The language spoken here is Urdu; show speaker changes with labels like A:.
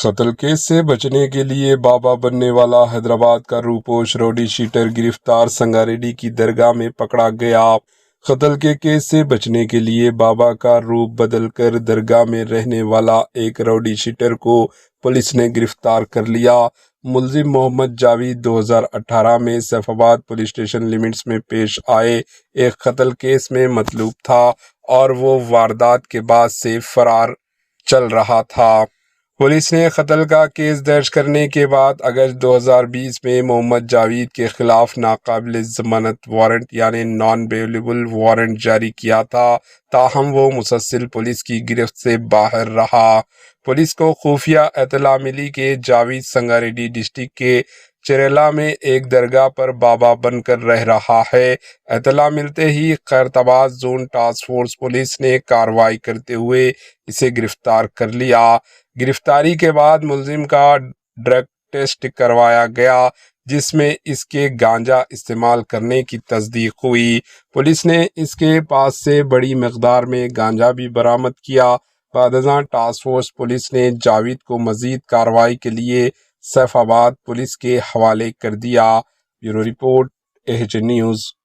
A: قتل کیس سے بچنے کے لیے بابا بننے والا حیدرآباد کا روپوش روڈی شیٹر گرفتار، سنگاریڈی کی درگاہ میں پکڑا گیا۔ قتل کے کیس سے بچنے کے لیے بابا کا روپ بدل کر درگاہ میں رہنے والا ایک روڈی شیٹر کو پولیس نے گرفتار کر لیا۔ ملزم محمد جاوید 2018 میں سیف آباد پولیس اسٹیشن لمٹس میں پیش آئے ایک قتل کیس میں مطلوب تھا اور وہ واردات کے بعد سے فرار چل رہا تھا۔ پولیس نے قتل کا کیس درج کرنے کے بعد اگست 2020 میں محمد جاوید کے خلاف ناقابل ضمانت وارنٹ یعنی نان بیلیبل وارنٹ جاری کیا تھا، تاہم وہ مسلسل پولیس کی گرفت سے باہر رہا۔ پولیس کو خفیہ اطلاع ملی کہ جاوید سنگاریڈی ڈسٹرکٹ کے چریلا میں ایک درگاہ پر بابا بن کر رہ رہا ہے۔ اطلاع ملتے ہی خیرتباد زون ٹاسک فورس پولیس نے کارروائی کرتے ہوئے اسے گرفتار کر لیا۔ گرفتاری کے بعد ملزم کا ڈرگ ٹیسٹ کروایا گیا، جس میں اس کے گانجا استعمال کرنے کی تصدیق ہوئی۔ پولیس نے اس کے پاس سے بڑی مقدار میں گانجا بھی برآمد کیا۔ بعد ازاں ٹاسک فورس پولیس نے جاوید کو مزید کارروائی کے لیے سیف آباد پولیس کے حوالے کر دیا۔ Bureau report, AHN news.